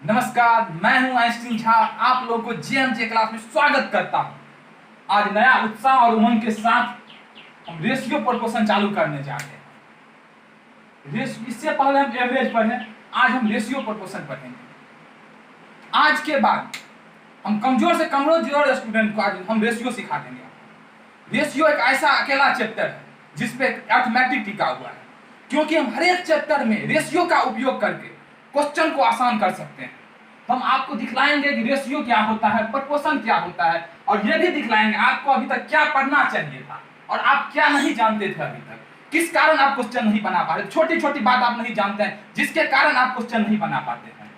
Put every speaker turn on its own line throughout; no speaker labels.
नमस्कार, मैं हूं आइंस्टीन झा। आप लोगों को जेएमजे क्लास में स्वागत करता हूं। आज नया उत्साह और उमंग के साथ हम रेशियो प्रोपोर्शन चालू करने जा रहे हैं। इससे पहले हम एवरेज पढ़े, आज हम रेशियो प्रोपोर्शन पढ़ेंगे। आज के बाद हम कमजोर से कमजोर स्टूडेंट को आज हम रेशियो सिखा देंगे। रेशियो एक ऐसा अकेला चैप्टर है जिसपे अर्थमेटिक टिका हुआ है, क्योंकि हम हर एक चैप्टर में रेशियो का उपयोग करके क्वेश्चन को आसान कर सकते हैं। हम आपको दिखलाएंगे कि रेशियो क्या होता है, प्रोपोर्शन क्या होता है, और ये भी दिखलाएंगे आपको अभी तक क्या पढ़ना चाहिए था और आप क्या नहीं जानते थे अभी तक, किस कारण आप क्वेश्चन नहीं बना पा रहे, छोटी छोटी बात आप नहीं जानते हैं जिसके कारण आप क्वेश्चन नहीं बना पाते हैं।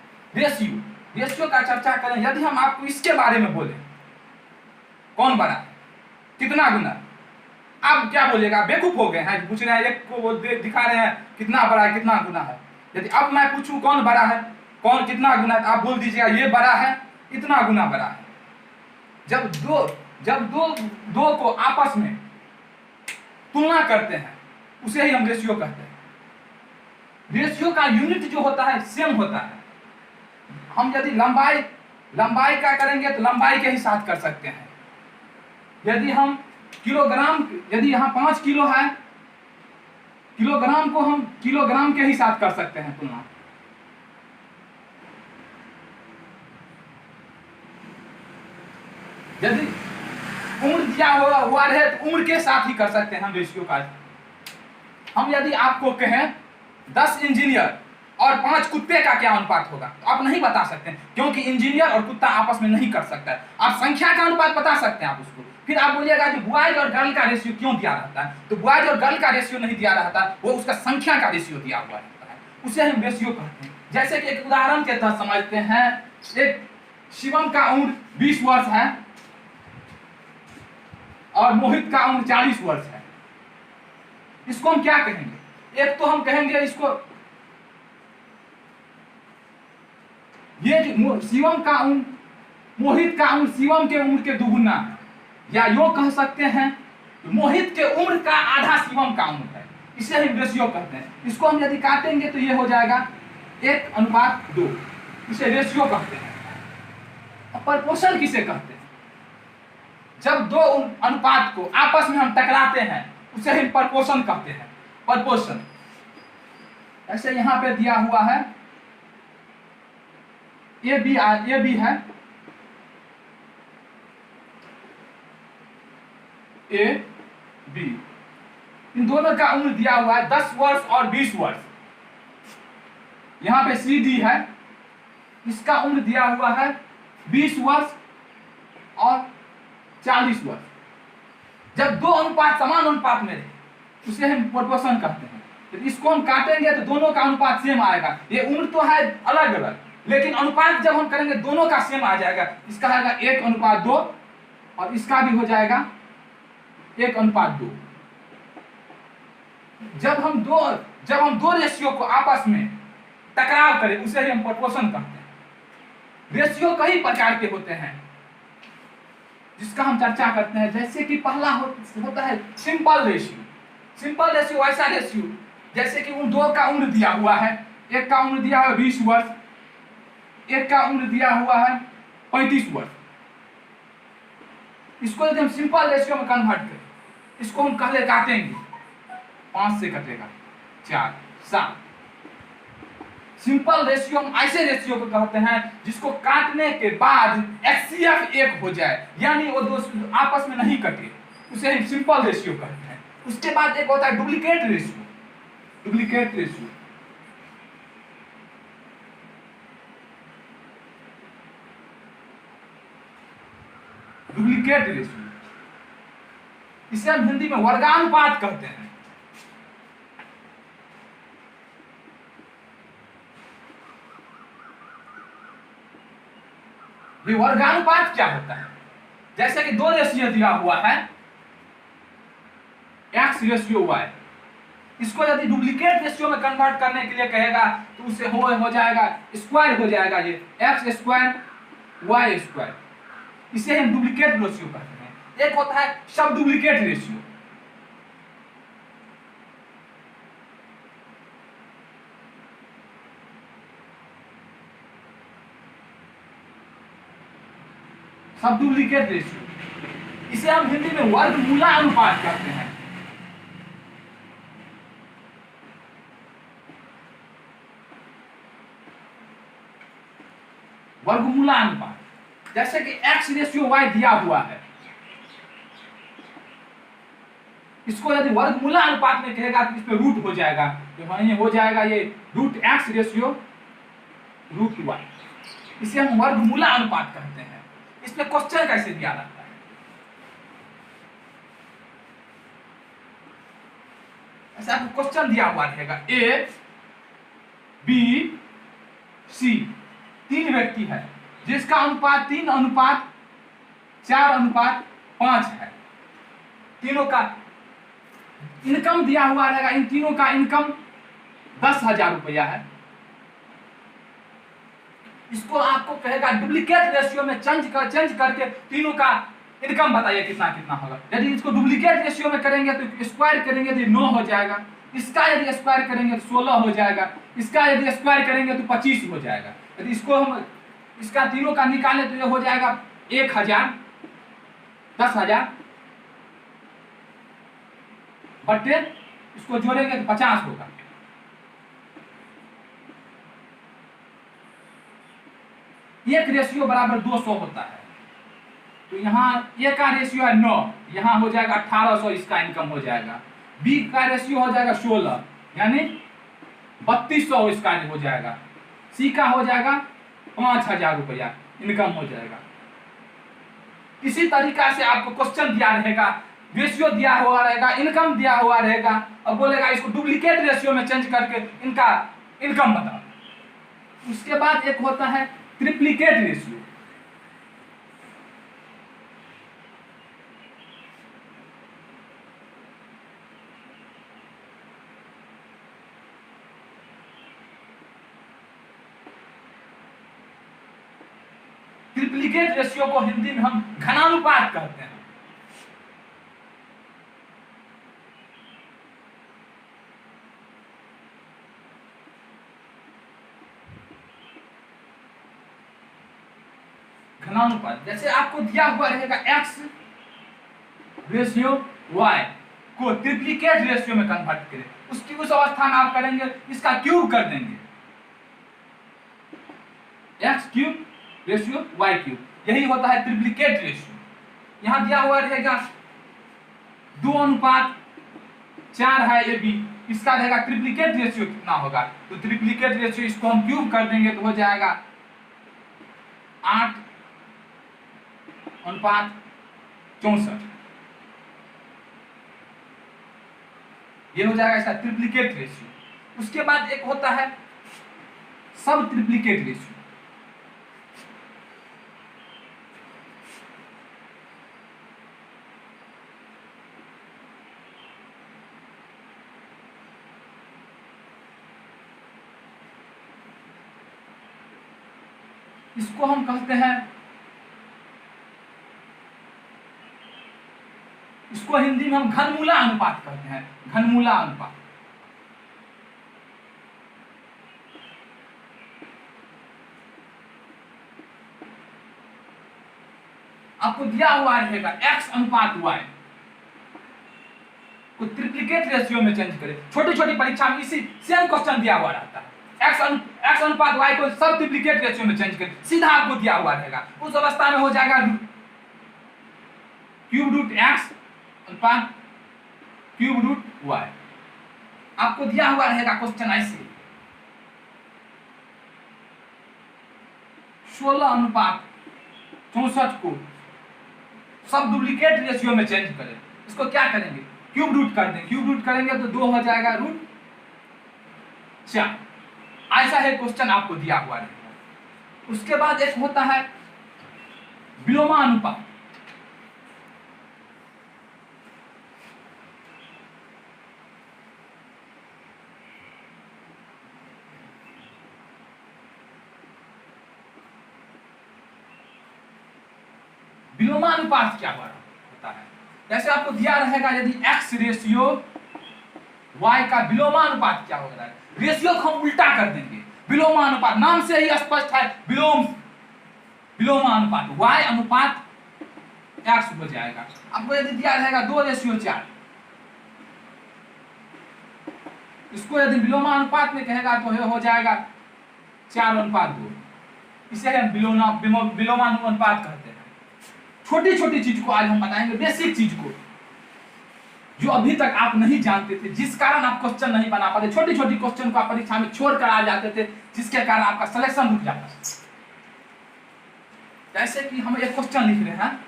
रेशियो का चर्चा करें। यदि हम आपको इसके बारे में बोले, कौन बड़ा है, कितना गुना, आप क्या बोलेगा? बेवकूफ हो गए हैं, पूछ रहे हैं, एक को दिखा रहे हैं कितना बड़ा है, कितना गुना है। यदि अब मैं पूछूं कौन बड़ा है, कौन कितना गुना है, तो आप बोल दीजिएगा ये बड़ा है, इतना गुना बड़ा है। जब दो को आपस में तुलना करते हैं उसे ही हम रेशियो कहते हैं। रेशियो का यूनिट जो होता है सेम होता है। हम यदि लंबाई का करेंगे तो लंबाई के ही साथ कर सकते हैं। यदि हम किलोग्राम, यदि यहाँ 5 किलो है, किलोग्राम को हम किलोग्राम के ही साथ कर सकते हैं तुलना। यदि उम्र दिया हुआ रहे तो उम्र के साथ ही कर सकते हैं हम रेशियो का। हम यदि आपको कहें 10 इंजीनियर और 5 कुत्ते का क्या अनुपात होगा, तो आप नहीं बता सकते, क्योंकि इंजीनियर और कुत्ता आपस में नहीं कर सकता है। आप संख्या का अनुपात बता सकते हैं आप उसको। फिर आप बोलिएगा कि बॉयज और गर्ल का रेशियो क्यों दिया रहता है, तो बॉयज और गर्ल का रेशियो नहीं दिया रहता, वो उसका संख्या का रेशियो दिया हुआ रहता है, उसे हम रेशियो कहते हैं। जैसे कि एक उदाहरण के तहत समझते हैं, एक शिवम का उम्र 20 वर्ष है और मोहित का उम्र 40 वर्ष है। इसको हम क्या कहेंगे? एक तो हम कहेंगे इसको, ये शिवम का उम्र, मोहित का उम्र शिवम के उम्र के दुगुना है, या यो कह सकते हैं मोहित के उम्र का आधा शिवम का उम्र है। इसे हम रेशियो कहते हैं। इसको हम यदि काटेंगे तो ये हो जाएगा 1:2। इसे रेशियो कहते हैं। प्रोपोर्शन किसे कहते हैं? जब दो अनुपात को आपस में हम टकराते हैं उसे हम प्रोपोर्शन कहते हैं। प्रोपोर्शन ऐसे यहां पे दिया हुआ है, ये भी है, ए बी, इन दोनों का उम्र दिया हुआ है 10 वर्ष और 20 वर्ष। यहां पे सी डी है, इसका उम्र दिया हुआ है 20 वर्ष और 40 वर्ष। जब दो अनुपात समान अनुपात में रहे उसे हम प्रोपोर्शन कहते हैं। तो इसको हम काटेंगे तो दोनों का अनुपात सेम आएगा। ये उम्र तो है अलग अलग, लेकिन अनुपात जब हम करेंगे दोनों का सेम आ जाएगा। इसका आएगा 1:2 और इसका भी हो जाएगा 1:2। जब हम दो रेशियो को आपस में टकराव करें उसे ही हम प्रोपोर्शन कहते हैं। रेशियो कई प्रकार के होते हैं जिसका हम चर्चा करते हैं। जैसे कि पहला होता है सिंपल रेशियो। सिंपल रेशियो ऐसा रेशियो जैसे कि उन दो का उम्र दिया हुआ है, एक का उम्र दिया हुआ है 20 वर्ष, एक का उम्र दिया हुआ है 35 वर्ष। इसको यदि हम सिंपल रेशियो में कन्वर्ट करें, इसको हम पहले काटेंगे, 5 से कटेगा 4, 7। सिंपल रेशियो हम ऐसे रेशियो को कहते हैं जिसको काटने के बाद HCF 1 हो जाए, यानी वो दो आपस में नहीं कटे, उसे हम सिंपल रेशियो कहते हैं। उसके बाद एक होता है duplicate ratio. Duplicate ratio duplicate ratio इसे हम हिंदी में वर्गानुपात कहते हैं। ये वर्गानुपात क्या होता है? जैसे कि दो रेशियो दिया हुआ है, x रेशियो y। इसको यदि डुप्लीकेट रेशियो में कन्वर्ट करने के लिए कहेगा तो उसे हो जाएगा स्क्वायर, हो जाएगा ये x² y²। इसे हम डुप्लीकेट रेशियो कहते हैं। एक होता है सब डुप्लीकेट रेशियो। सब डुप्लीकेट रेशियो, इसे हम हिंदी में वर्गमूला अनुपात कहते हैं। वर्गमूला अनुपात, जैसे कि x रेशियो y दिया हुआ है, इसको यदि वर्गमूला अनुपात में कहेगा तो इसमें रूट हो जाएगा, तो ये हो जाएगा ये root x ratio root y, इसे हम वर्गमूला अनुपात कहते हैं। इसमें क्वेश्चन कैसे दिया रहता है, ऐसा आपको क्वेश्चन दिया हुआ रहेगा A B C, 3 व्यक्ति है जिसका अनुपात 3:4:5 है। तीनों का इनकम दिया हुआ रहेगा, इन तीनों का इनकम 10,000 रुपया है। इसको आपको कहेगा डुप्लीकेट रेशियो में चेंज करके तीनों का इनकम बताइए कितना कितना होगा। यदि इसको डुप्लीकेट रेशियो में करेंगे तो स्क्वायर करेंगे तो 9 हो जाएगा, इसका यदि स्क्वायर करेंगे तो 16 हो जाएगा, इसका यदि स्क्वायर करेंगे तो 25 हो जाएगा। यदि इसको हम इसका तीनों का निकालें तो ये हो जाएगा 1,000, 10,000 बटे इसको जोड़ेंगे तो 50 होगा। एक रेशियो बराबर 200 होता है, तो यहाँ ए का रेशियो है 9, यहाँ हो जाएगा 1800, इसका इनकम हो जाएगा। बी का रेशियो हो जाएगा 16, यानी 3200 इसका हो जाएगा। सी का हो जाएगा 5,000 रुपया इनकम हो जाएगा। इसी तरीका से आपको क्वेश्चन दिया रहेगा, रेशियो दिया हुआ रहेगा, इनकम दिया हुआ रहेगा, अब बोलेगा इसको डुप्लीकेट रेशियो में चेंज करके इनका इनकम बताओ। उसके बाद एक होता है ट्रिप्लीकेट रेशियो। ट्रिप्लीकेट रेशियो को हिंदी में हम घनानुपात कहते हैं। घनानुपात, जैसे आपको दिया हुआ रहेगा x रेशियो y को ट्रिप्लीकेट रेशियो में कन्वर्ट करें, उसकी उस अवस्था में आप करेंगे इसका क्यूब कर देंगे, x cube ratio y cube, यही होता है ट्रिप्लीकेट रेशियो। यहां दिया हुआ रहेगा 2:4 है ये b, इसका रहेगा ट्रिप्लीकेट रेशियो कितना होगा, तो ट्रिप्लीकेट रेशियो इसको हम क्यूब कर देंगे तो हो जाएगा 8:64, ये हो जाएगा इसका ट्रिप्लीकेट रेशियो। उसके बाद एक होता है सब ट्रिप्लीकेट रेशियो। इसको हम कहते हैं, इसको हिंदी में हम घनमूला अनुपात कहते हैं, घनमूला अनुपात। आपको दिया हुआ रहेगा x/y को ट्रिप्लीकेट रेशियो में चेंज करें। छोटी छोटी परीक्षा में इसी सेम क्वेश्चन दिया हुआ रहता है, x/y को सब ट्रिप्लीकेट रेशियो में चेंज करें, सीधा आपको दिया हुआ रहेगा। उस अवस्था में हो जाएगा क्यूब रूट x अनुपात क्यूब रूट y। आपको दिया हुआ रहेगा क्वेश्चन ऐसे 16:64 को सब डुप्लीकेट रेशियो में चेंज करें। इसको क्या करेंगे, क्यूब रूट कर दें, क्यूब रूट करेंगे तो 2 हो जाएगा √4। ऐसा है क्वेश्चन आपको दिया हुआ रहेगा। उसके बाद एक होता है विलोमानुपात। विलोमानुपात क्या होता है, जैसे आपको दिया रहेगा यदि x रेशियो y का विलोमानुपात क्या होता है, रेशियो को हम उल्टा कर देंगे। विलोमानुपात नाम से ही स्पष्ट है, विलोमानुपात y अनुपात x हो जाएगा। आपको यदि दिया रहेगा 2:4, इसको यदि विलोमानुपात में कहेगा तो हो जाएगा 4:2। इसे हम विलोमानुपात कहते हैं। छोटी छोटी चीज को आज हम बताएंगे, बेसिक चीज को जो अभी तक आप नहीं जानते थे, जिस कारण आप क्वेश्चन नहीं बना पाते। छोटी छोटी क्वेश्चन को आप परीक्षा में छोड़ कर आ जाते थे, जिसके कारण आपका सिलेक्शन रुक जाता है। जैसे कि हम एक क्वेश्चन लिख रहे हैं,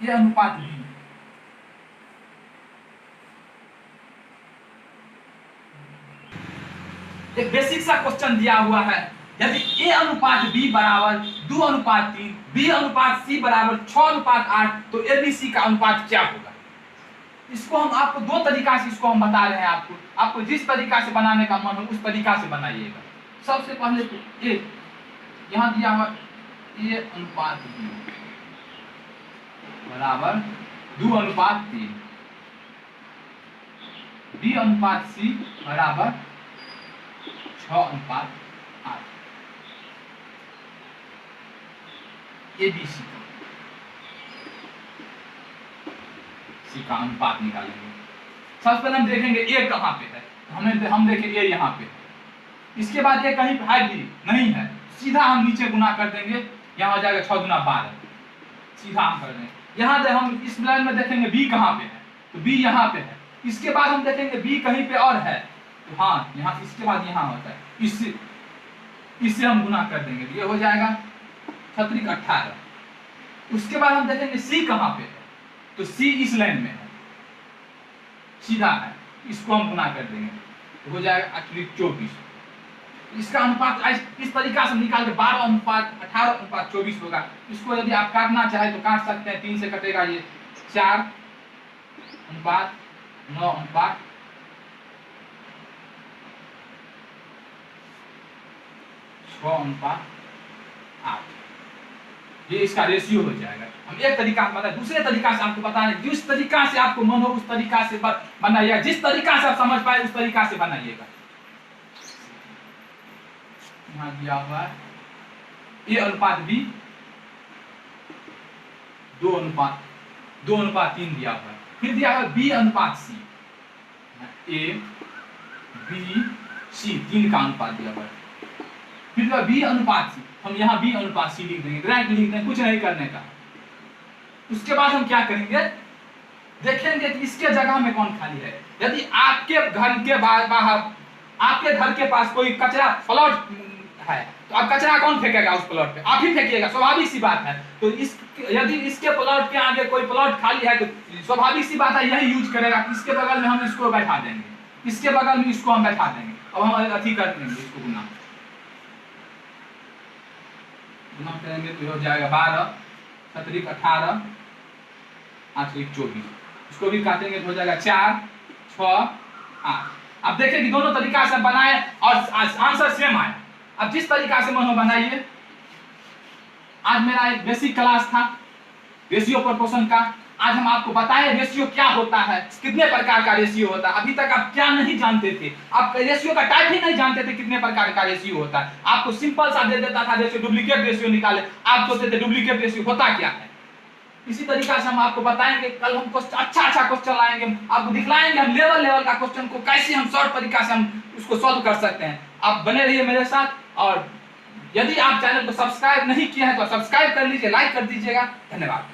ये अनुपात b, एक बेसिक सा क्वेश्चन दिया हुआ है। यदि a अनुपात b बराबर 2:3, b अनुपात c बराबर 6:8, तो abc का अनुपात क्या होगा? इसको हम आपको दो तरीका से इसको हम बता रहे हैं। आपको जिस तरीका से बनाने का मन हो उस तरीका से बनाइएगा। सबसे पहले तो a यहाँ दिया हुआ a अनुपात b बराबर 2:3, b अनुपात c बराबर 6:8, ABC का अनुपात निकालेंगे। सबसे पहले हम देखेंगे a कहाँ पे है, हम देखें a यहाँ पे, इसके बाद ये कहीं है भी नहीं है, सीधा हम नीचे गुना कर देंगे, यहाँ हो जाएगा 6 गुना 12, सीधा हम कर देंगे। यहाँ से हम इस लाइन में देखेंगे b कहाँ पे है, तो b यहाँ पे है। इसके बाद हम देखेंगे b कहीं पे और है, तो हाँ यहाँ, इसके बाद यहाँ होता है, इससे हम गुना कर देंगे, ये हो जाएगा 18। उसके बाद हम देखेंगे c कहाँ पे है, तो c इस लाइन में है, सीधा है, इसको हम गुना कर देंगे, तो हो जाएगा 24। इसका अनुपात इस तरीका से निकाल के 12:18:24 होगा। इसको यदि आप काटना चाहे तो काट सकते हैं, 3 से कटेगा ये 4:9:8, ये इसका रेशियो हो जाएगा। हम एक तरीका से बताएं, दूसरे तरीका से आपको बता रहे, जिस तरीका से आपको मन हो उस तरीका से बनाइएगा, जिस तरीका से आप समझ पाए उस तरीका से बनाइएगा। यहाँ दिया हुआ है a अनुपात b 2:3 दिया हुआ है। फिर दिया हुआ b अनुपात c, a b c 3 का अनुपात दिया हुआ है। फिर b अनुपात c, हम यहाँ b अनुपात c लिख देंगे, डायरेक्ट लिख देंगे, कुछ नहीं करने का। उसके बाद हम क्या करेंगे, देखेंगे कि इसके जगह में कौन खाली है। यदि आपके घर के बाहर, आपके घर के पास कोई कचरा प्लॉट है, तो अब कचरा कौन फेंकेगा उस प्लॉट पे? आप ही फेंकिएगा, स्वाभाविक सी बात है। तो यदि इसके प्लॉट के आगे कोई प्लॉट खाली है, तो स्वाभाविक सी बात है यही यूज करेगा। इसके बगल में हम इसको बैठा देंगे, इसके बगल में इसको हम बैठा देंगे। अब हम अथी कर देंगे, इसको गुना करेंगे तो हो जाएगा 12, 18, 8 24। इसको भी काटेंगे तो हो जाएगा 4, 6, 8। अब देखिए कि दोनों तरीका से बनाए और आंसर सेम आया। अब जिस तरीका से मन हो बनाइए। आज मेरा एक बेसिक क्लास था रेशियो प्रोपोर्शन का। आज हम आपको बताएं रेशियो क्या होता है, कितने प्रकार का रेशियो होता है। अभी तक आप क्या नहीं जानते थे, आप रेशियो का टाइप ही नहीं जानते थे, कितने प्रकार का रेशियो होता है। आपको सिंपल सा दे देता था रेशियो, डुप्लीकेट रेशियो निकाले, आप सोचते थे डुप्लीकेट रेशियो होता क्या है। इसी तरीका से हम आपको बताएंगे। कल हम अच्छा क्वेश्चन लाएंगे, आपको दिखलाएंगे हम लेवल का क्वेश्चन को कैसे हम शॉर्ट तरीका से हम उसको सॉल्व कर सकते हैं। आप बने रहिए मेरे साथ, और यदि आप चैनल को सब्सक्राइब नहीं किया है तो सब्सक्राइब कर लीजिए, लाइक कर दीजिएगा। धन्यवाद।